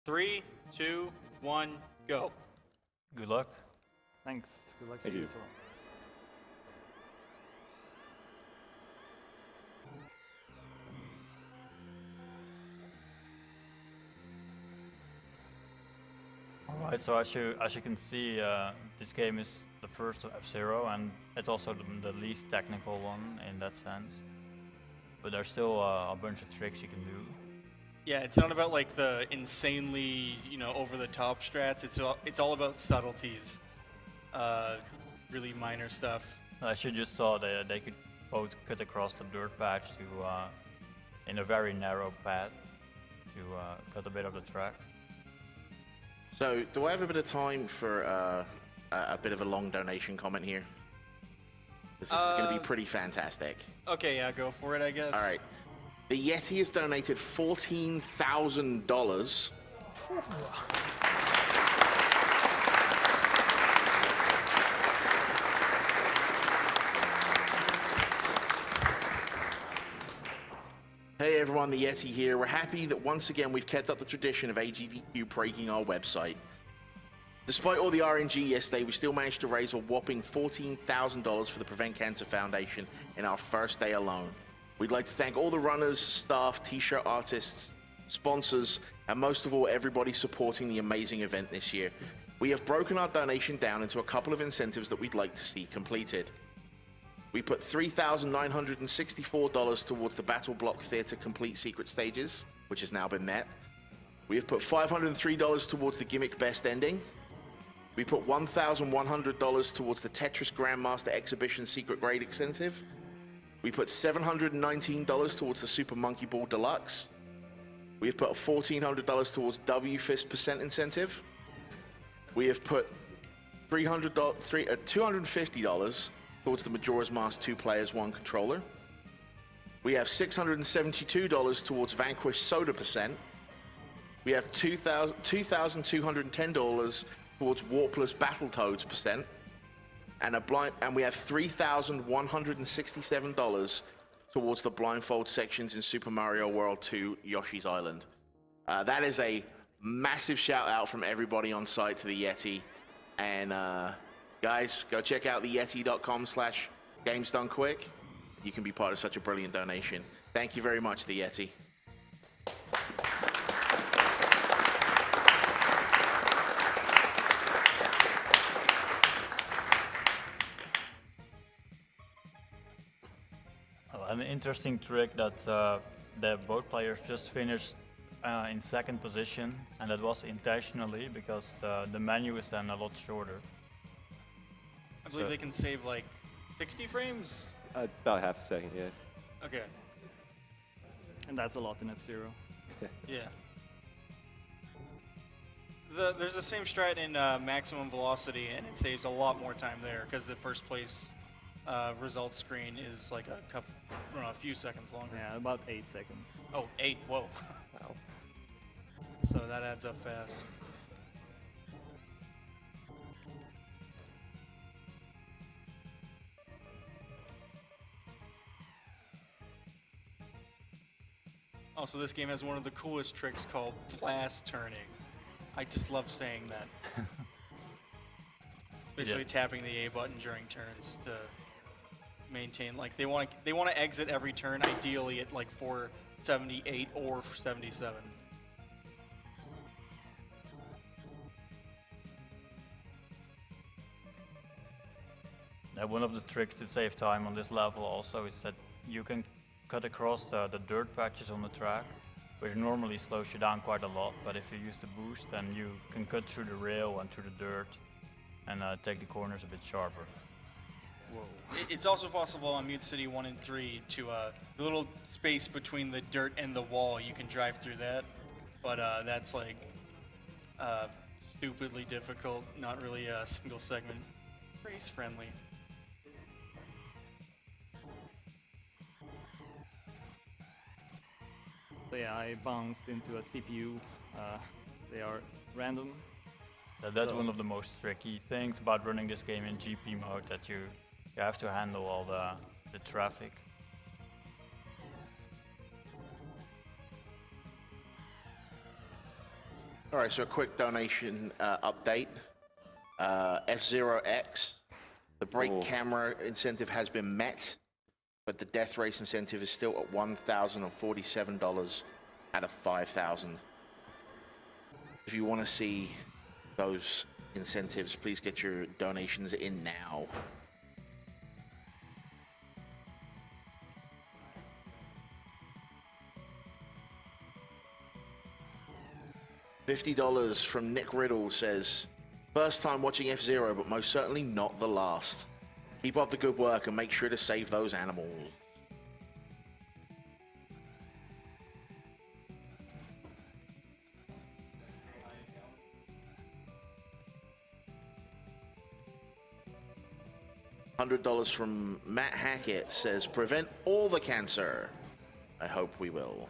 3, 2, 1, go. Good luck. Thanks. Good luck to Thank you you. as well. Alright, so as you can see, this game is the first of F-Zero, and it's also the least technical one in that sense. But there's still a bunch of tricks you can do. Yeah, it's not about like the insanely, over-the-top strats. It's all about subtleties, really minor stuff. As you just saw, they could both cut across the dirt patch to, in a very narrow path, to cut a bit of the track. So, do I have a bit of time for a bit of a long donation comment here? This is going to be pretty fantastic. Okay, yeah, go for it, I guess. All right. The Yeti has donated $14,000. Hey everyone, the Yeti here. We're happy that once again we've kept up the tradition of AGDQ breaking our website. Despite all the RNG yesterday, we still managed to raise a whopping $14,000 for the Prevent Cancer Foundation in our first day alone. We'd like to thank all the runners, staff, t-shirt artists, sponsors, and most of all, everybody supporting the amazing event this year. We have broken our donation down into a couple of incentives that we'd like to see completed. We put $3,964 towards the Battle Block Theater Complete Secret Stages, which has now been met. We have put $503 towards the Gimmick Best Ending. We put $1,100 towards the Tetris Grandmaster Exhibition Secret Grade Incentive. We put $719 towards the Super Monkey Ball Deluxe. We have put $1,400 towards W-Fist Percent Incentive. We have put $250 towards the Majora's Mask 2 Players 1 Controller. We have $672 towards Vanquish Soda Percent. We have $2,210 towards Warpless Battletoads Percent. And we have $3,167 towards the blindfold sections in Super Mario World 2 Yoshi's Island. That is a massive shout out from everybody on site to the Yeti. And guys, go check out theyeti.com/gamesdonequick. You can be part of such a brilliant donation. Thank you very much, the Yeti. An interesting trick that the both players just finished in second position, and that was intentionally because the menu is then a lot shorter. I believe they can save like 60 frames? About half a second, yeah. Okay, And that's a lot in F-Zero. yeah. There's the same strat in maximum velocity, and it saves a lot more time there because the first place result screen is like a few seconds longer. Yeah, about 8 seconds. Oh, 8, whoa. Wow. So that adds up fast. Also, this game has one of the coolest tricks called blast turning. I just love saying that. Basically tapping the A button during turns to maintain, like they want to exit every turn ideally at like 478 or 77. One of the tricks to save time on this level also is that you can cut across the dirt patches on the track, which normally slows you down quite a lot, but if you use the boost, then you can cut through the rail and through the dirt and take the corners a bit sharper. Whoa. It's also possible on Mute City 1 and 3 to, the little space between the dirt and the wall, you can drive through that, but that's like stupidly difficult, not really a single segment race friendly. So yeah, I bounced into a CPU. They are random. That's So- one of the most tricky things about running this game in GP mode, that you have to handle all the traffic. All right, so a quick donation update. F0X, the brake camera incentive has been met, but the death race incentive is still at $1,047 out of 5,000. If you want to see those incentives, please get your donations in now. $50 from Nick Riddle says, first time watching F-Zero, but most certainly not the last. Keep up the good work and make sure to save those animals. $100 from Matt Hackett says, prevent all the cancer. I hope we will.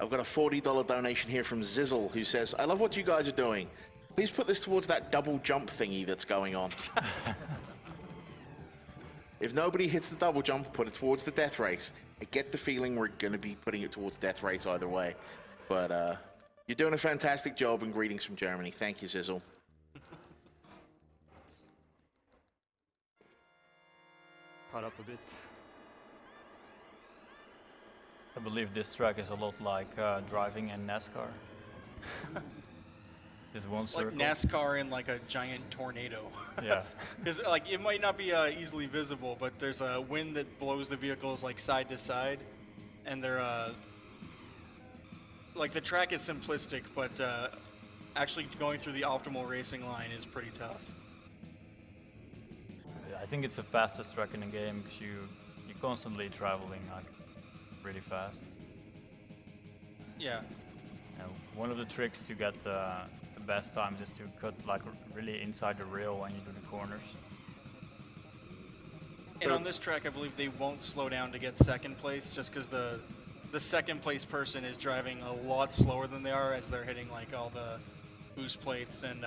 I've got a $40 donation here from Zizzle, who says, I love what you guys are doing. Please put this towards that double jump thingy that's going on. If nobody hits the double jump, put it towards the death race. I get the feeling we're going to be putting it towards death race either way. But you're doing a fantastic job, and greetings from Germany. Thank you, Zizzle. Caught up a bit. I believe this track is a lot like driving in NASCAR. This one circle. Like NASCAR in like a giant tornado. Yeah. Because like it might not be easily visible, but there's a wind that blows the vehicles like side to side, and they're like the track is simplistic, but actually going through the optimal racing line is pretty tough. I think it's the fastest track in the game because you're constantly traveling like really fast. Yeah. One of the tricks to get the best times is to cut like really inside the rail when you do the corners. And on this track, I believe they won't slow down to get second place, just because the second place person is driving a lot slower than they are as they're hitting like all the boost plates and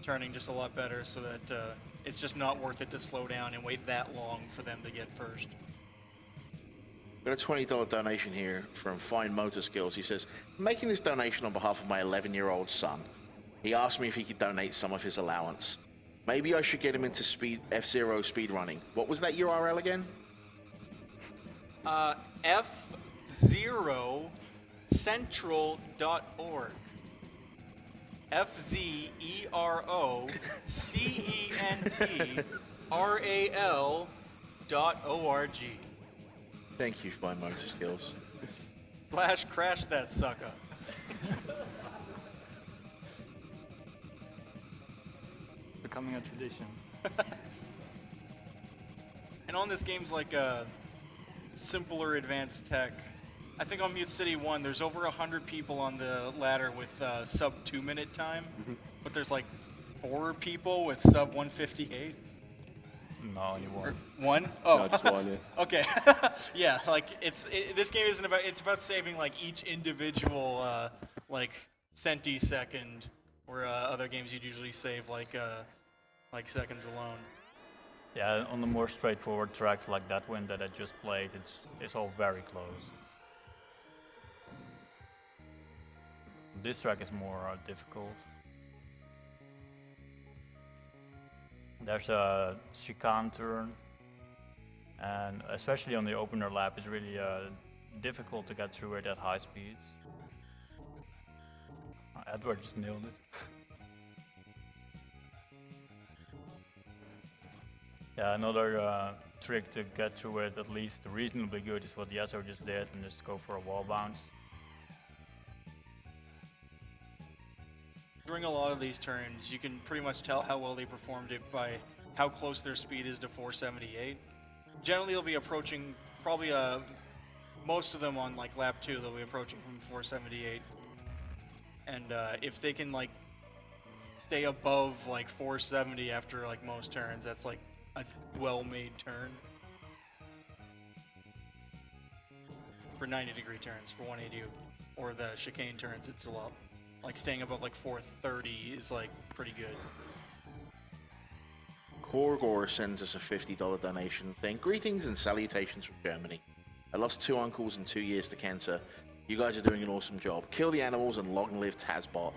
turning just a lot better, so that it's just not worth it to slow down and wait that long for them to get first. Got a $20 donation here from Fine Motor Skills. He says, making this donation on behalf of my 11-year-old son. He asked me if he could donate some of his allowance. Maybe I should get him into F-Zero speedrunning. What was that URL again? F0central.org. FZEROCENTRAL.org. Thank you, Fine Motor Skills. / crash that sucker. It's becoming a tradition. And on this game's like simpler advanced tech. I think on Mute City 1, there's over 100 people on the ladder with sub 2-minute time, but there's like 4 people with sub 158. No, only one. One? Oh, No, just one, yeah. okay. Yeah, like this game isn't about. It's about saving like each individual like centisecond, where other games you'd usually save like seconds alone. Yeah, on the more straightforward tracks like that one that I just played, it's all very close. This track is more difficult. There's a chicane turn, and especially on the opener lap, it's really difficult to get through it at high speeds. Edward just nailed it. Yeah, another trick to get through it at least reasonably good is what Yazzo just did, and just go for a wall bounce. During a lot of these turns, you can pretty much tell how well they performed it by how close their speed is to 478. Generally, they'll be approaching probably most of them on like lap 2. They'll be approaching from 478, and if they can like stay above like 470 after like most turns, that's like a well-made turn. For 90-degree turns, for 180 or the chicane turns, it's a lot. Like staying above like 430 is like pretty good. Korgor sends us a $50 donation saying, "Greetings and salutations from Germany. I lost 2 uncles in 2 years to cancer. You guys are doing an awesome job. Kill the animals and long live Tazbot."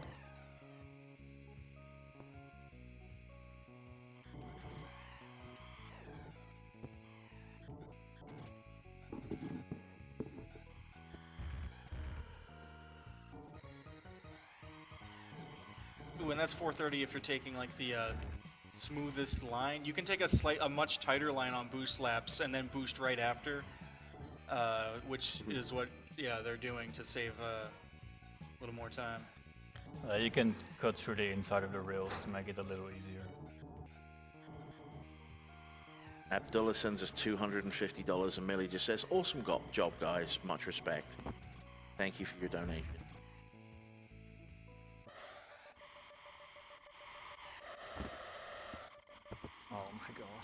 Ooh, and that's 430 if you're taking like the smoothest line. You can take a much tighter line on boost laps and then boost right after, which is what they're doing to save a little more time. You can cut through the inside of the rails to make it a little easier. Abdullah sends us $250 and Millie just says, "Awesome job, guys. Much respect." Thank you for your donation. Oh my god.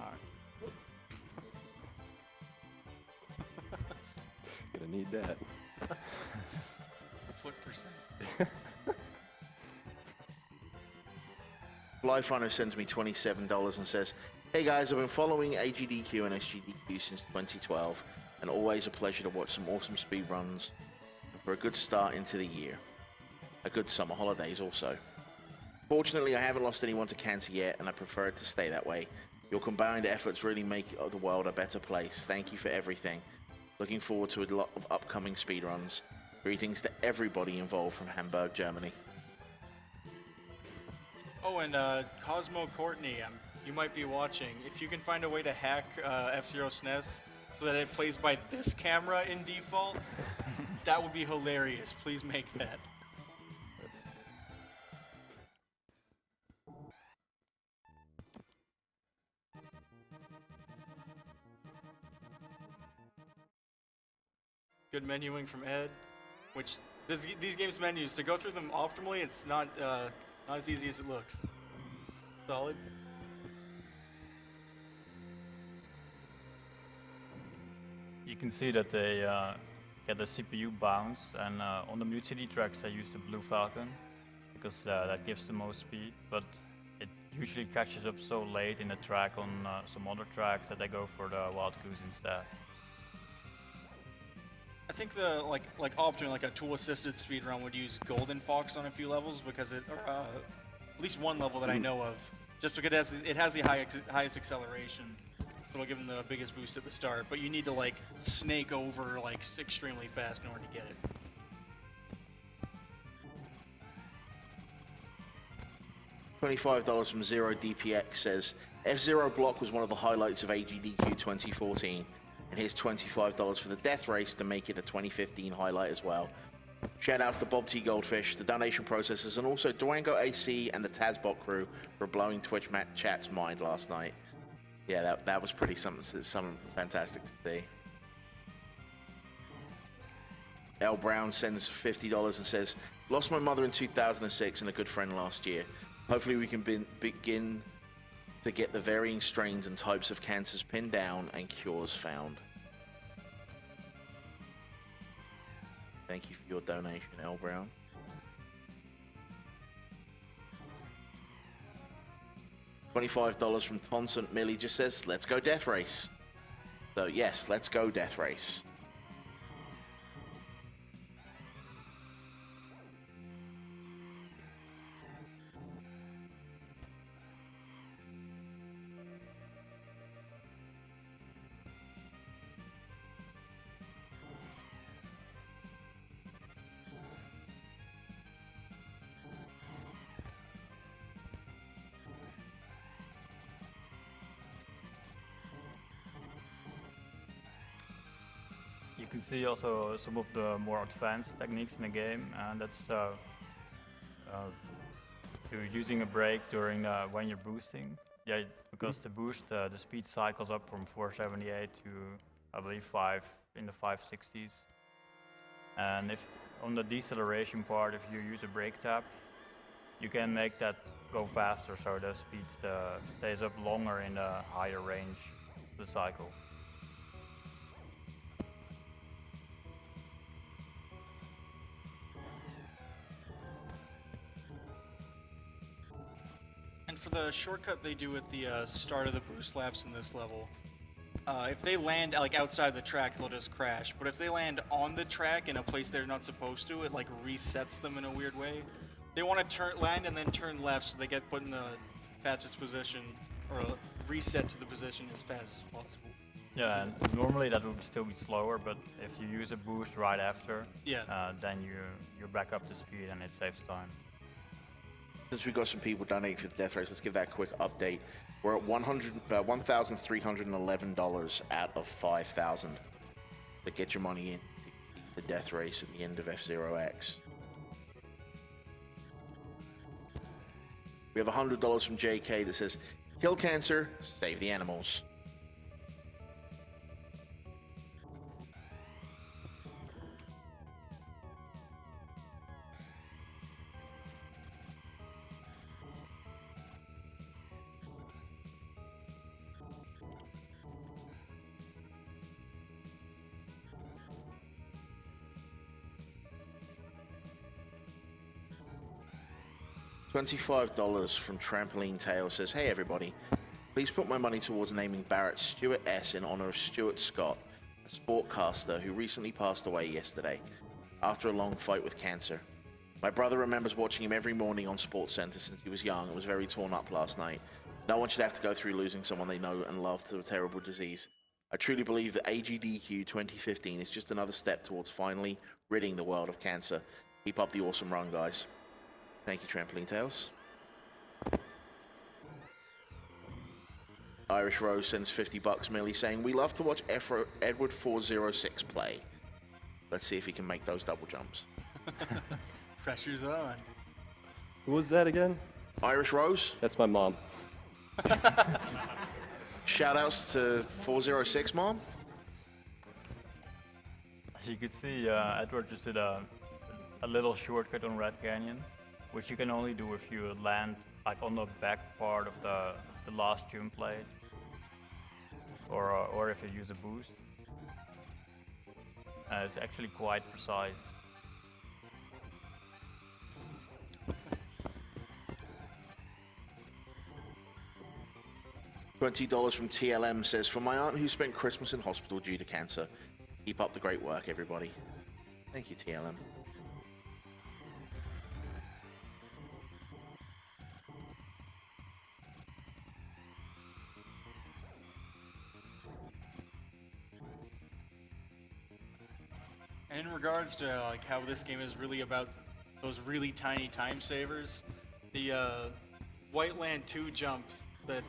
Alright. Gonna need that. Foot percent. Lifeliner sends me $27 and says, "Hey guys, I've been following AGDQ and SGDQ since 2012, and always a pleasure to watch some awesome speed runs for a good start into the year. A good summer holidays also. Fortunately, I haven't lost anyone to cancer yet, and I prefer it to stay that way. Your combined efforts really make the world a better place. Thank you for everything. Looking forward to a lot of upcoming speedruns. Greetings to everybody involved from Hamburg, Germany." Oh, and Cosmo Courtney, you might be watching. If you can find a way to hack F-Zero Snes so that it plays by this camera in default, that would be hilarious. Please make that. Good menuing from Ed, which these games menus, to go through them optimally, it's not as easy as it looks. Solid. You can see that they get the CPU bounce, and on the Mute City tracks they use the Blue Falcon because that gives the most speed, but it usually catches up so late in the track on some other tracks that they go for the Wild Goose instead. I think the like optimally like a tool-assisted speedrun would use Golden Fox on a few levels because it, or at least one level that I know of, just because it has the highest acceleration, so it'll give them the biggest boost at the start. But you need to like snake over like extremely fast in order to get it. $25 from Zero DPX says, "F-Zero Block was one of the highlights of AGDQ 2014. And here's $25 for the death race to make it a 2015 highlight as well. Shout out to Bob T. Goldfish, the donation processors, and also Durango AC and the Tazbot crew for blowing Twitch chat's mind last night." Yeah, that was pretty something fantastic to see. L. Brown sends $50 and says, Lost my mother in 2006 and a good friend last year. Hopefully we can begin to get the varying strains and types of cancers pinned down and cures found. Thank you for your donation, L. Brown. $25 from Tonson Millie just says, let's go Death Race. So yes, let's go Death Race. You can see also some of the more advanced techniques in the game, and that's you're using a brake during when you're boosting. Yeah, because the boost, the speed cycles up from 478 to I believe 5 in the 560s. And if on the deceleration part, if you use a brake tap, you can make that go faster, so the speed stays up longer in the higher range of the cycle. And for the shortcut they do at the start of the boost laps in this level, if they land like outside the track, they'll just crash. But if they land on the track in a place they're not supposed to, it like resets them in a weird way. They want to land and then turn left so they get put in the fastest position, or reset to the position as fast as possible. Yeah, and normally that would still be slower, but if you use a boost right after, then you back up the speed and it saves time. Since we've got some people donating for the Death Race, let's give that a quick update. We're at $1,311 out of 5,000 to get your money in the Death Race at the end of F-Zero6. We have $100 from JK that says, kill cancer, save the animals. $25 from Trampoline Tail says, hey everybody, please put my money towards naming Barrett Stuart S in honor of Stuart Scott, a sportcaster who recently passed away yesterday after a long fight with cancer. My brother remembers watching him every morning on SportsCenter since he was young and was very torn up last night. No one should have to go through losing someone they know and love to a terrible disease. I truly believe that AGDQ 2015 is just another step towards finally ridding the world of cancer. Keep up the awesome run, guys. Thank you, Trampoline Tales. Irish Rose sends $50 merely saying, we love to watch EdwardFourZERO6 play. Let's see if he can make those double jumps. Pressure's on. Who was that again? Irish Rose, That's my mom. shout outs to 406 Mom. As you can see, Edward just did a little shortcut on Red Canyon, which you can only do if you land like on the back part of the last jump blade, or if you use a boost. It's actually quite precise. $20 from TLM says, for my aunt who spent Christmas in hospital due to cancer, keep up the great work, everybody. Thank you, TLM. And in regards to like how this game is really about those really tiny time savers, the White Land 2 jump that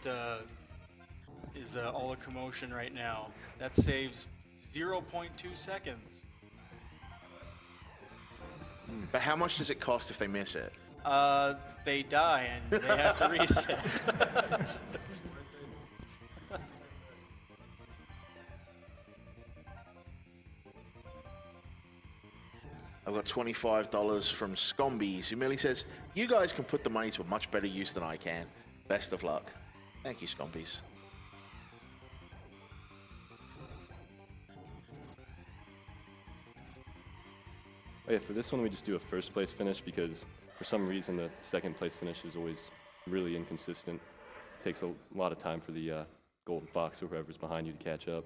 is all a commotion right now, that saves 0.2 seconds. But how much does it cost if they miss it? They die and they have to reset. I've got $25 from Scombies, who merely says, you guys can put the money to a much better use than I can. Best of luck. Thank you, Scombies. Oh yeah, for this one we just do a first place finish because for some reason the second place finish is always really inconsistent. Takes a lot of time for the golden fox or whoever's behind you to catch up.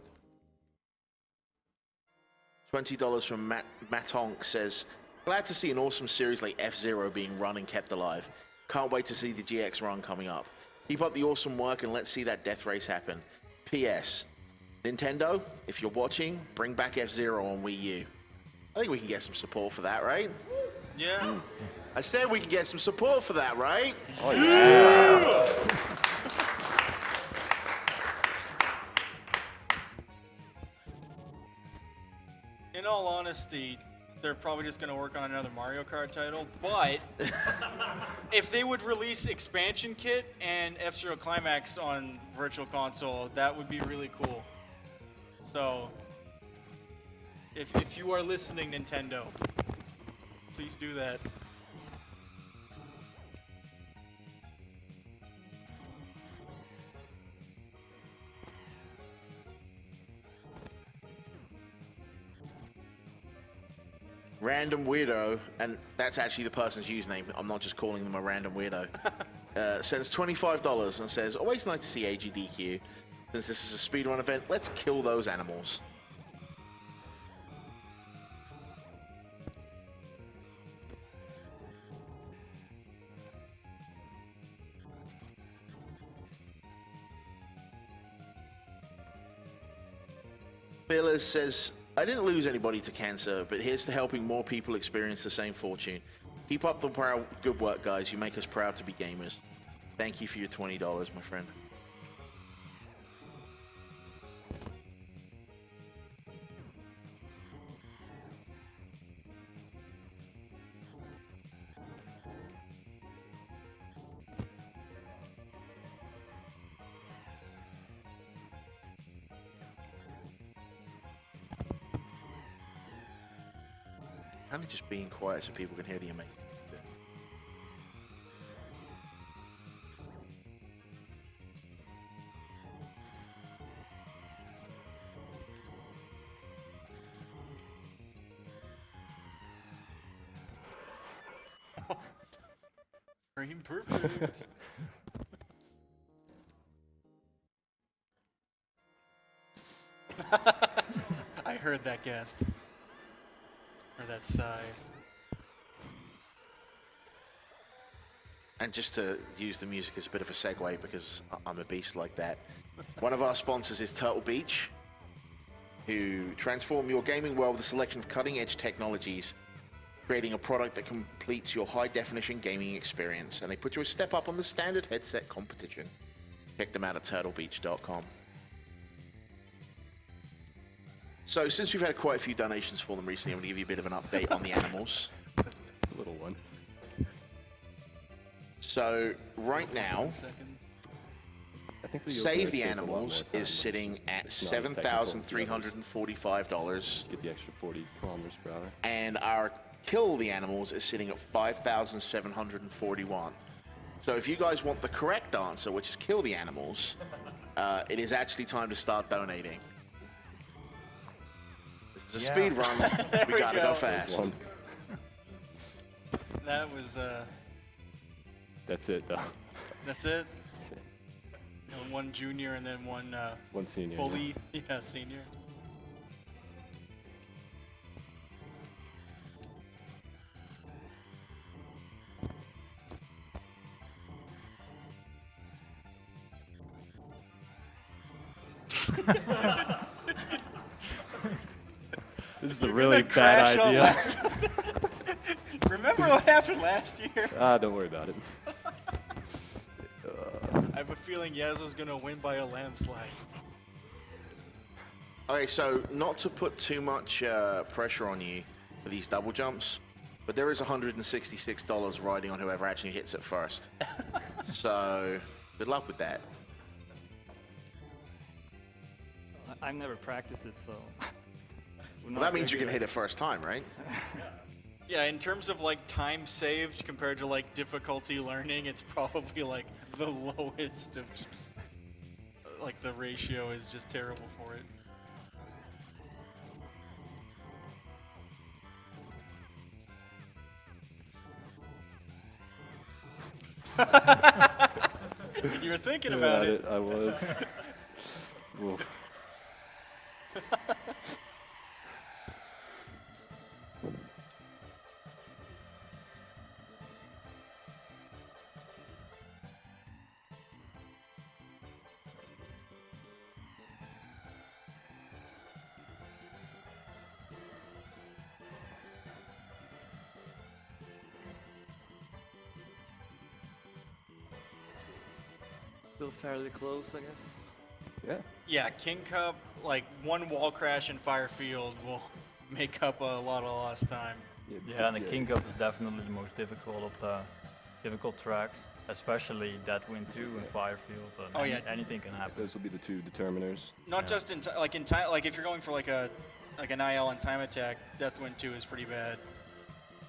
$20 from Matonk says, glad to see an awesome series like F-Zero being run and kept alive. Can't wait to see the GX run coming up. Keep up the awesome work and let's see that death race happen. P.S. Nintendo, if you're watching, bring back F-Zero on Wii U. I think we can get some support for that, right? Yeah. I said we can get some support for that, right? Oh yeah! In all honesty, they're probably just going to work on another Mario Kart title, but if they would release Expansion Kit and F-Zero Climax on Virtual Console, that would be really cool. So, if you are listening, Nintendo, please do that. Random Weirdo, and that's actually the person's username. I'm not just calling them a random weirdo. Sends $25 and says, always nice to see AGDQ. Since this is a speedrun event, let's kill those animals. Phyllis says, I didn't lose anybody to cancer, but here's to helping more people experience the same fortune. Keep up the good work, guys. You make us proud to be gamers. Thank you for your $20, my friend. Kind of just being quiet so people can hear the amazing. Frame perfect. I heard that gasp. Or that sigh. And just to use the music as a bit of a segue, because I'm a beast like that, one of our sponsors is Turtle Beach, who transform your gaming world with a selection of cutting-edge technologies, creating a product that completes your high-definition gaming experience, and they put you a step up on the standard headset competition. Check them out at turtlebeach.com. So since we've had quite a few donations for them recently, I'm going to give you a bit of an update on the animals. A little one. So right now, I think Save the Animals is sitting at $7,345. Get the extra 40 kilometers per hour. And our Kill the Animals is sitting at $5,741. So if you guys want the correct answer, which is Kill the Animals, it is actually time to start donating. This is a speed run. We gotta go fast. That was, That's it, though. that's it? One junior and then one Senior. fully, yeah, senior. This is a really bad idea. Remember what happened last year? Don't worry about it. I have a feeling Yazzo's gonna win by a landslide. Okay, so not to put too much pressure on you for these double jumps, but there is $166 riding on whoever actually hits it first. So good luck with that. I've never practiced it, so. Well, that means you're gonna hit it first time, right? Yeah, in terms of like time saved compared to like difficulty learning, it's probably like the lowest of like the ratio is just terrible for it. You were thinking about it. I was. Oof. Still fairly close, I guess. Yeah. Yeah, King Cup, like one wall crash in Firefield will make up a lot of lost time. Yeah, and the King Cup is definitely the most difficult of the difficult tracks, especially that Wind 2 and Firefield. And Oh, yeah. anything can happen. Those will be the two determiners. Not just in like in time, like if you're going for like an IL and time attack, Deathwind 2 is pretty bad,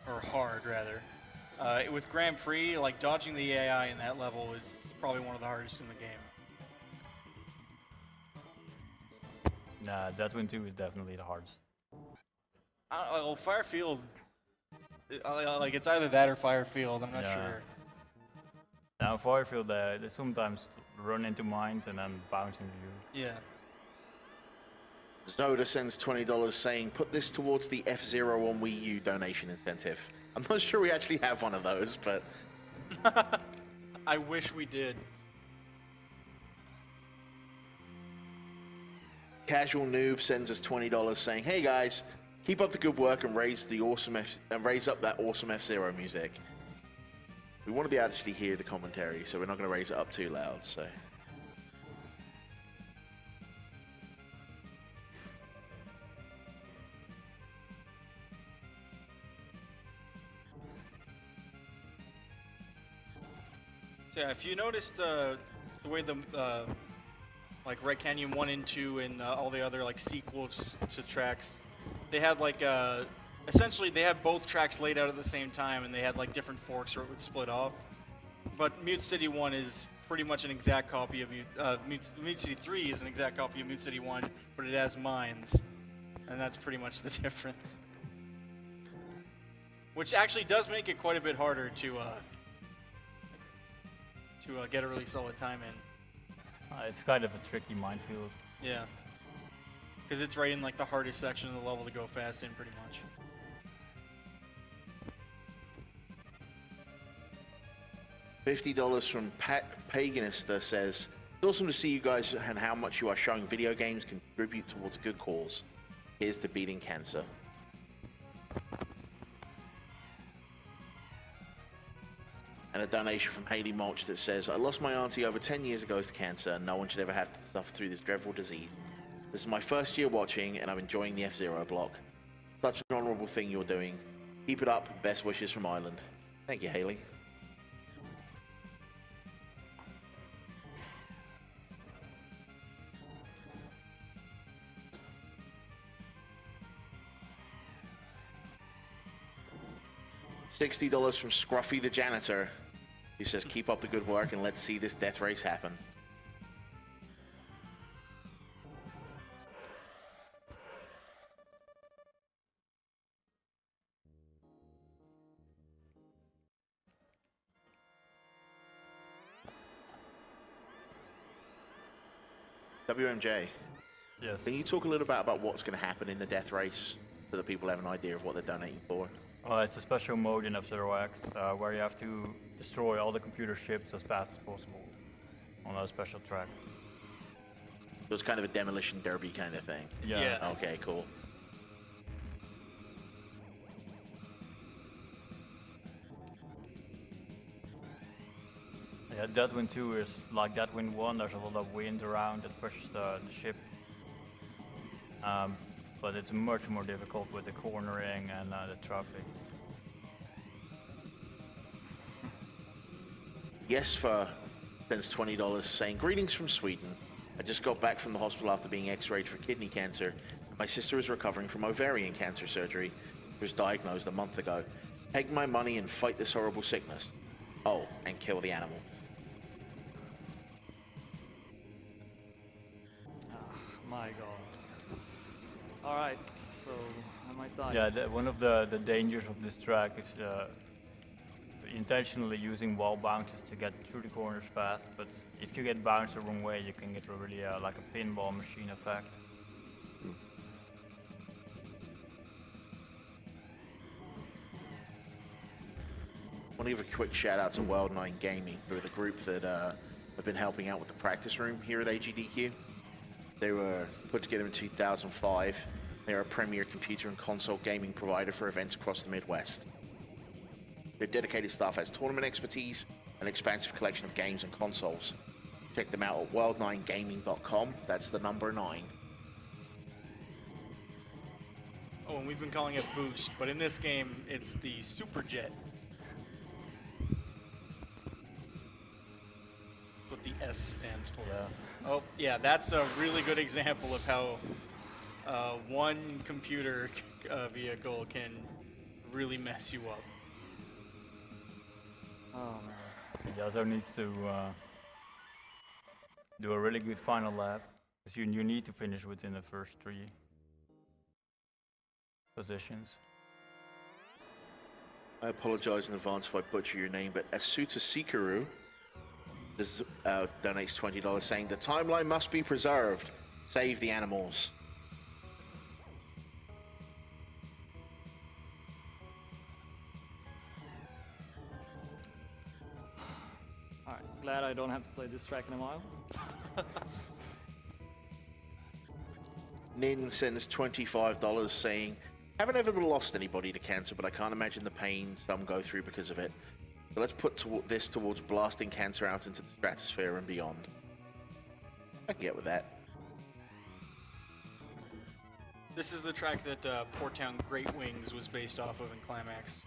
or hard rather. With Grand Prix, like dodging the AI in that level is probably one of the hardest in the game. Nah, that Wind 2 is definitely the hardest. Well, Firefield, like it's either that or Firefield. I'm not Yeah. sure. Now, Firefield, they sometimes run into mines and then bounce into you. Yeah. Zoda sends $20 saying, put this towards the F-Zero on Wii U donation incentive. I'm not sure we actually have one of those, but I wish we did. Casual Noob sends us $20 saying, hey guys, keep up the good work and raise up that awesome F-Zero music. We want to be able to actually hear the commentary, so we're not going to raise it up too loud, so. So yeah, if you noticed the way the like Red Canyon 1 and 2 and all the other like sequels to tracks, they had like essentially they had both tracks laid out at the same time, and they had like different forks where it would split off. But Mute City 1 is pretty much an exact copy of Mute City 3 is an exact copy of Mute City 1, but it has mines, and that's pretty much the difference. Which actually does make it quite a bit harder to get a really solid time in. It's kind of a tricky minefield. Yeah. Because it's right in like the hardest section of the level to go fast in, pretty much. $50 from Pat Paganista says, it's awesome to see you guys and how much you are showing video games contribute towards a good cause. Here's to beating cancer. And a donation from Haley Mulch that says, I lost my auntie over 10 years ago to cancer. No one should ever have to suffer through this dreadful disease. This is my first year watching, and I'm enjoying the F-Zero block. Such an honorable thing you're doing. Keep it up. Best wishes from Ireland. Thank you, Haley. $60 from Scruffy the janitor, who says, keep up the good work and let's see this death race happen. WMJ, Yes. can you talk a little bit about what's going to happen in the death race so that people have an idea of what they're donating for? It's a special mode in F-Zero6 where you have to destroy all the computer ships as fast as possible on a special track. So it's kind of a demolition derby kind of thing. Yeah. Okay, cool. Yeah, that Wind 2 is like that Wind 1. There's a lot of wind around that pushes the ship. But it's much more difficult with the cornering and the traffic. Yes, for sends $20 saying, greetings from Sweden. I just got back from the hospital after being x-rayed for kidney cancer. My sister is recovering from ovarian cancer surgery. was diagnosed a month ago. Take my money and fight this horrible sickness. Oh, and kill the animal. My god. Alright, so I might die. Yeah, one of the dangers of this track is intentionally using wall bounces to get through the corners fast, but if you get bounced the wrong way, you can get really like a pinball machine effect. I want to give a quick shout out to World9 Gaming, who are the group that have been helping out with the practice room here at AGDQ. They were put together in 2005. They're a premier computer and console gaming provider for events across the Midwest. Their dedicated staff has tournament expertise, an expansive collection of games and consoles. Check them out at world9gaming.com. That's the number 9. Oh, and we've been calling it Boost, but in this game, it's the Superjet. What the S stands for. Yeah. Oh, yeah, that's a really good example of how one computer vehicle can really mess you up. Oh man. Yazzo needs to do a really good final lap, because you need to finish within the first 3 positions. I apologize in advance if I butcher your name, but Asuta Sikaru donates $20 saying, the timeline must be preserved. Save the animals. Alright, glad I don't have to play this track in a while. Nin sends $25 saying, haven't ever lost anybody to cancer, but I can't imagine the pain some go through because of it. So let's put this towards blasting cancer out into the stratosphere and beyond. I can get with that. This is the track that Port Town Great Wings was based off of in Climax.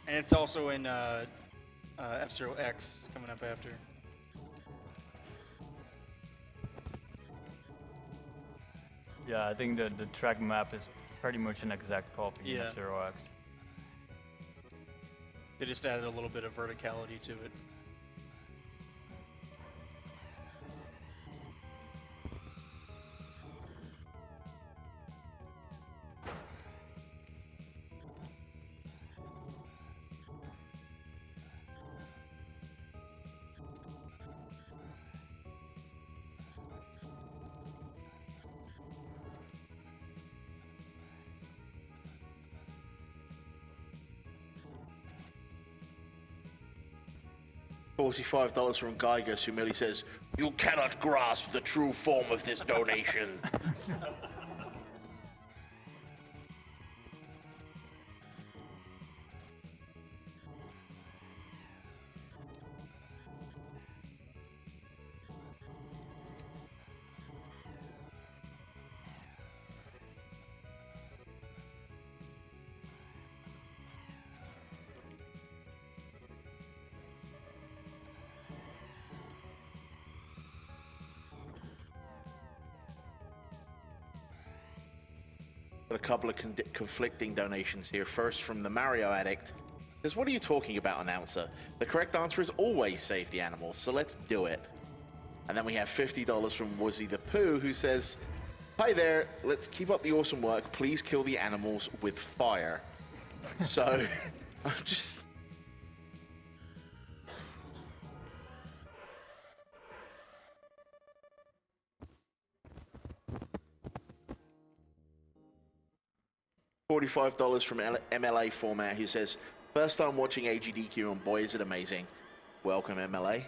And it's also in F-Zero6 coming up after. Yeah, I think the track map is pretty much an exact copy Yeah. of Zero X. They just added a little bit of verticality to it. $45 from Geigus, who merely says, you cannot grasp the true form of this donation. A couple of conflicting donations here. First from the Mario Addict. Says, what are you talking about, announcer? The correct answer is always save the animals, so let's do it. And then we have $50 from Woozy the Pooh, who says, hi there, let's keep up the awesome work. Please kill the animals with fire. So, I'm just... $45 from MLA Format, who says, first time watching AGDQ and boy is it amazing. Welcome, MLA.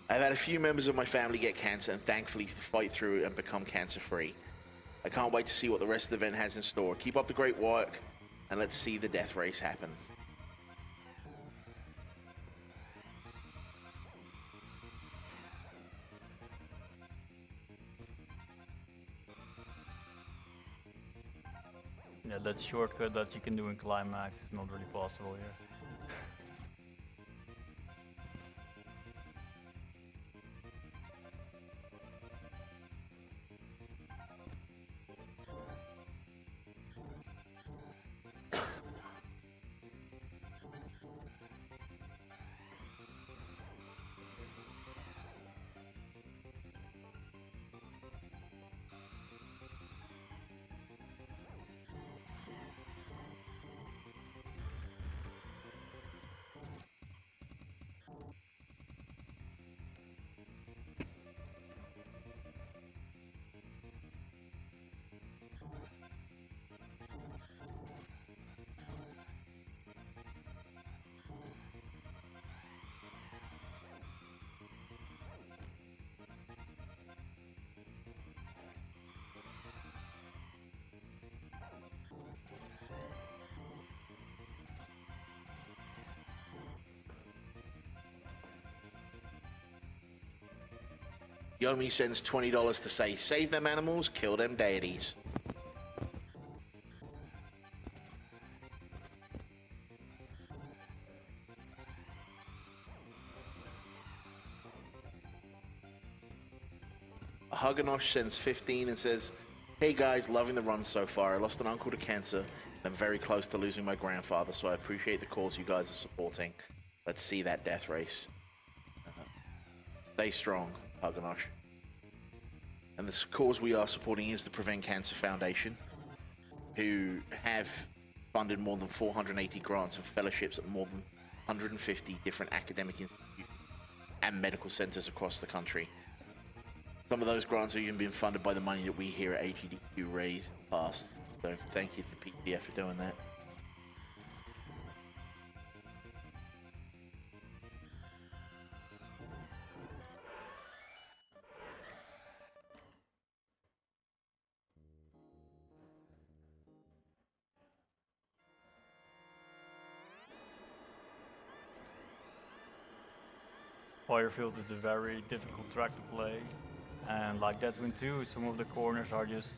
I've had a few members of my family get cancer and thankfully fight through and become cancer free. I can't wait to see what the rest of the event has in store. Keep up the great work and let's see the death race happen. Yeah, that shortcut that you can do in Climax is not really possible here. Yomi sends $20 to say, save them animals, kill them deities. Huganosh sends 15 and says, hey guys, loving the run so far. I lost an uncle to cancer. I'm very close to losing my grandfather, so I appreciate the cause you guys are supporting. Let's see that death race. Stay strong, Huganosh. And the cause we are supporting is the Prevent Cancer Foundation, who have funded more than 480 grants and fellowships at more than 150 different academic institutions and medical centers across the country. Some of those grants have even been funded by the money that we here at AGDQ raised in the past. So thank you to the PTF for doing that. Firefield is a very difficult track to play, and like that one too, some of the corners are just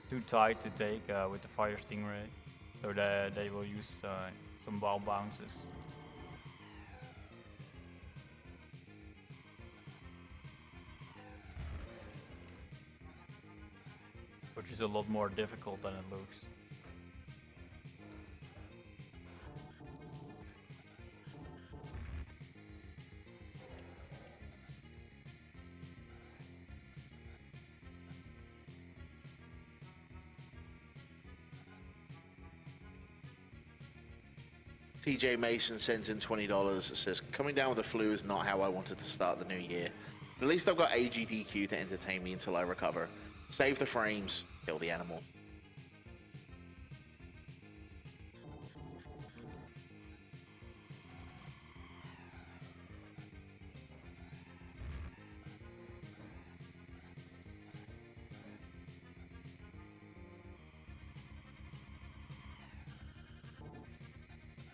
too tight to take with the Fire Stingray, so they will use some wild bounces. Which is a lot more difficult than it looks. TJ Mason sends in $20. It says, coming down with the flu is not how I wanted to start the new year. But at least I've got AGDQ to entertain me until I recover. Save the frames, kill the animal.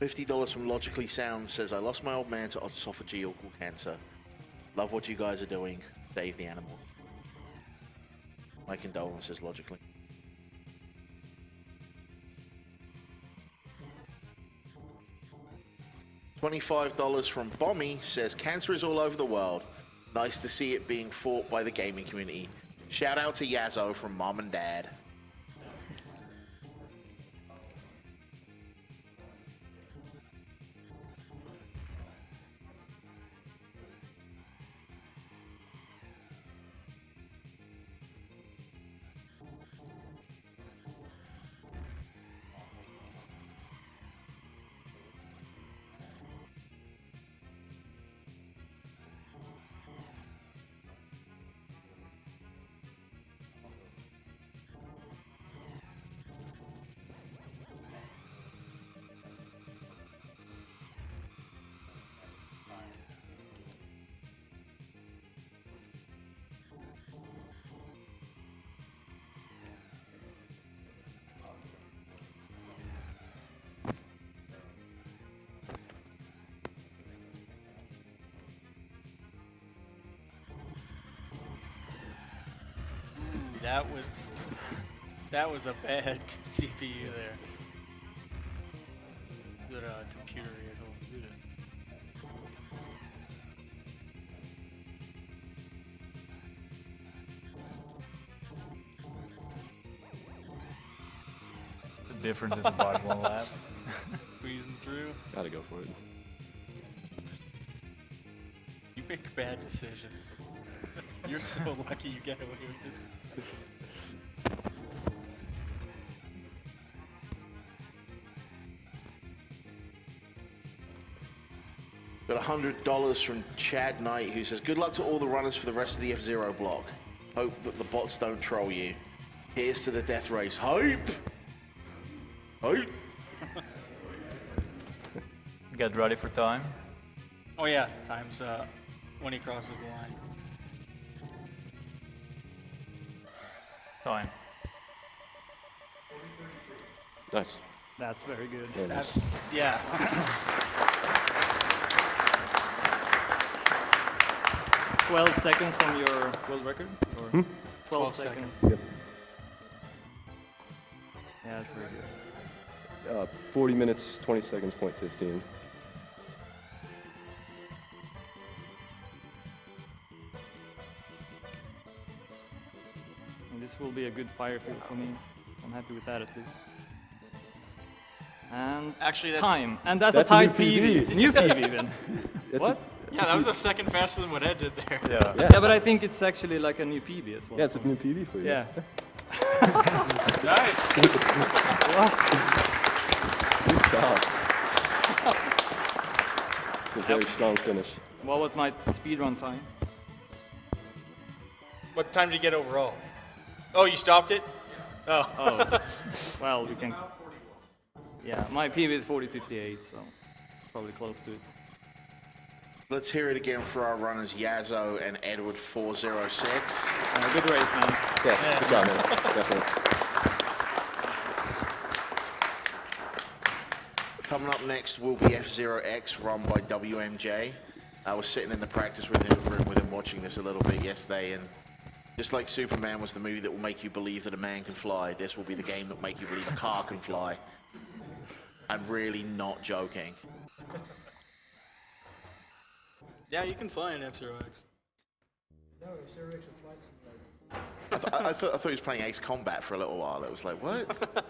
$50 from Logically Sound says, I lost my old man to esophageal cancer. Love what you guys are doing. Save the animals. My condolences, Logically. $25 from Bommy says, cancer is all over the world. Nice to see it being fought by the gaming community. Shout out to Yazzo from Mom and Dad. That was a bad CPU there. Good computer at home. The difference is about 1 lap. Squeezing through. Gotta go for it. You make bad decisions. You're so lucky you get away with this. Got $100 from Chad Knight, who says, good luck to all the runners for the rest of the F-Zero block. Hope that the bots don't troll you. Here's to the death race. Hype! Hype! Get ready for time. Oh yeah, time's when he crosses the line. Time. Nice. That's very good. Very nice. That's, yeah. 12 seconds from your world record? Or 12 seconds. Yep. Yeah, that's very good. 40 minutes, 20 seconds, .15. And this will be a good fire field for me. I'm happy with that at least. And Actually, that's time. And that's That's a a new tied PB. PB. New PB even. That's What? yeah, that was a second faster than what Ed did there. Yeah. Yeah, but I think it's actually like a new PB as well. Yeah, it's a new PB for you. Yeah. Nice. Good job. It's a very strong finish. What was my speedrun time? What time did you get overall? Oh, you stopped it? Oh. Oh, well, we can. Yeah, my PB is 40:58, so probably close to it. Let's hear it again for our runners Yazzo and EdwardFourZERO6. Good race, man. Yeah, good job, man. Definitely. Coming up next will be F0X, run by WMJ. I was sitting in the practice room with him watching this a little bit yesterday, and just like Superman was the movie that will make you believe that a man can fly, this will be the game that will make you believe a car can fly. I'm really not joking. Yeah, you can fly in F0X. I thought he was playing Ace Combat for a little while. It was like, what?